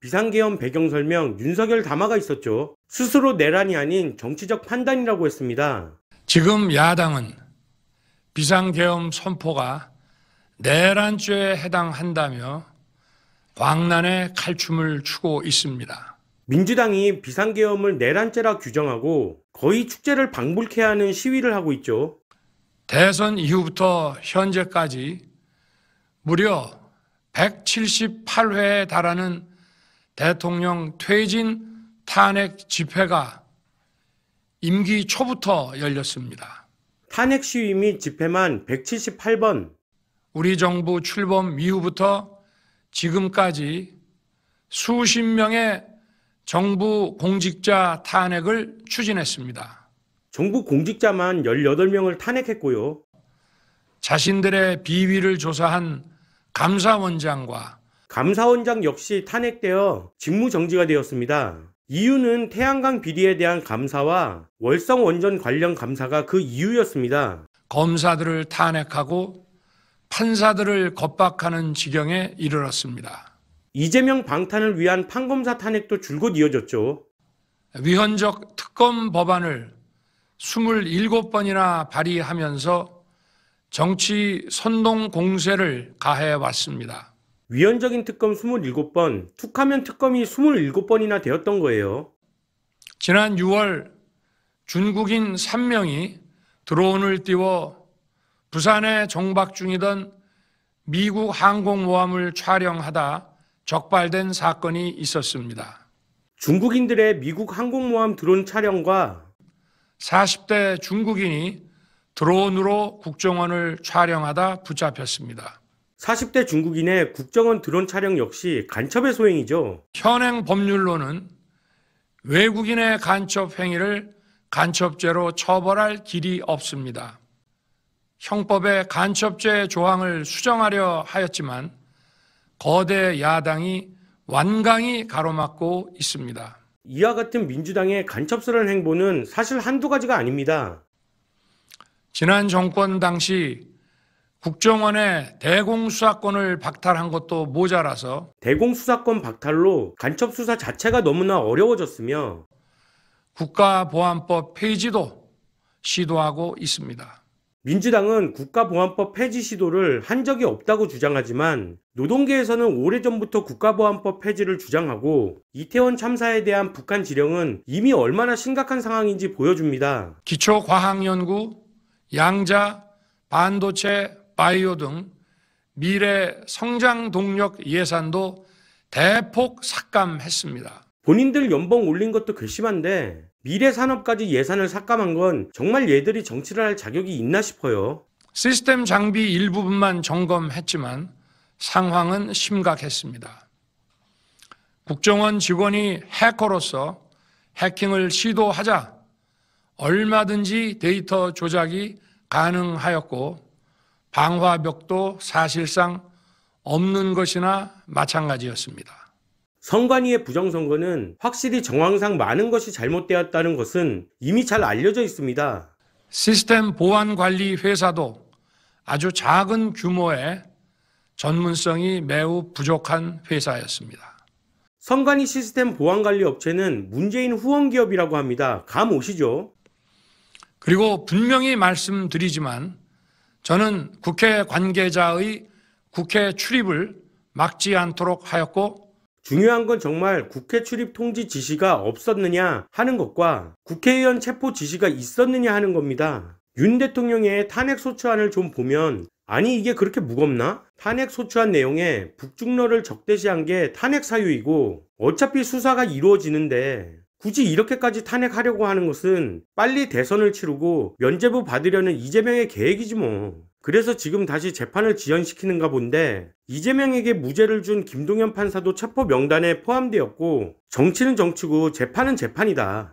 비상계엄 배경 설명 윤석열 담화가 있었죠. 스스로 내란이 아닌 정치적 판단이라고 했습니다. 지금 야당은 비상계엄 선포가 내란죄에 해당한다며 광란의 칼춤을 추고 있습니다. 민주당이 비상계엄을 내란죄라 규정하고 거의 축제를 방불케 하는 시위를 하고 있죠. 대선 이후부터 현재까지 무려 178회에 달하는 대통령 퇴진 탄핵 집회가 임기 초부터 열렸습니다. 탄핵 시위 및 집회만 178번. 우리 정부 출범 이후부터 지금까지 수십 명의 정부 공직자 탄핵을 추진했습니다. 정부 공직자만 18명을 탄핵했고요. 자신들의 비위를 조사한 감사원장과 감사원장 역시 탄핵되어 직무정지가 되었습니다. 이유는 태양광 비리에 대한 감사와 월성 원전 관련 감사가 그 이유였습니다. 검사들을 탄핵하고 판사들을 겁박하는 지경에 이르렀습니다. 이재명 방탄을 위한 판검사 탄핵도 줄곧 이어졌죠. 위헌적 특검 법안을 27번이나 발의하면서 정치 선동 공세를 가해왔습니다. 위헌적인 특검 27번, 툭하면 특검이 27번이나 되었던 거예요. 지난 6월 중국인 3명이 드론을 띄워 부산에 정박 중이던 미국 항공모함을 촬영하다 적발된 사건이 있었습니다. 중국인들의 미국 항공모함 드론 촬영과 40대 중국인이 드론으로 국정원을 촬영하다 붙잡혔습니다. 40대 중국인의 국정원 드론 촬영 역시 간첩의 소행이죠. 현행 법률로는 외국인의 간첩 행위를 간첩죄로 처벌할 길이 없습니다. 형법에 간첩죄 조항을 수정하려 하였지만 거대 야당이 완강히 가로막고 있습니다. 이와 같은 민주당의 간첩스러운 행보는 사실 한두 가지가 아닙니다. 지난 정권 당시 국정원의 대공수사권을 박탈한 것도 모자라서 대공수사권 박탈로 간첩수사 자체가 너무나 어려워졌으며 국가보안법 폐지도 시도하고 있습니다. 민주당은 국가보안법 폐지 시도를 한 적이 없다고 주장하지만 노동계에서는 오래전부터 국가보안법 폐지를 주장하고 이태원 참사에 대한 북한 지령은 이미 얼마나 심각한 상황인지 보여줍니다. 기초과학연구, 양자, 반도체, 바이오 등 미래 성장 동력 예산도 대폭 삭감했습니다. 본인들 연봉 올린 것도 괘씸한데 미래 산업까지 예산을 삭감한 건 정말 얘들이 정치를 할 자격이 있나 싶어요. 시스템 장비 일부분만 점검했지만 상황은 심각했습니다. 국정원 직원이 해커로서 해킹을 시도하자 얼마든지 데이터 조작이 가능하였고 방화벽도 사실상 없는 것이나 마찬가지였습니다. 선관위의 부정선거는 확실히 정황상 많은 것이 잘못되었다는 것은 이미 잘 알려져 있습니다. 시스템 보안관리 회사도 아주 작은 규모의 전문성이 매우 부족한 회사였습니다. 선관위 시스템 보안관리 업체는 문재인 후원기업이라고 합니다. 감 오시죠? 그리고 분명히 말씀드리지만 저는 국회 관계자의 국회 출입을 막지 않도록 하였고 중요한 건 정말 국회 출입 통지 지시가 없었느냐 하는 것과 국회의원 체포 지시가 있었느냐 하는 겁니다. 윤 대통령의 탄핵 소추안을 좀 보면 아니 이게 그렇게 무겁나? 탄핵 소추안 내용에 북중러를 적대시한 게 탄핵 사유이고 어차피 수사가 이루어지는데 굳이 이렇게까지 탄핵하려고 하는 것은 빨리 대선을 치르고 면죄부 받으려는 이재명의 계획이지 뭐. 그래서 지금 다시 재판을 지연시키는가 본데 이재명에게 무죄를 준 김동연 판사도 체포 명단에 포함되었고 정치는 정치고 재판은 재판이다.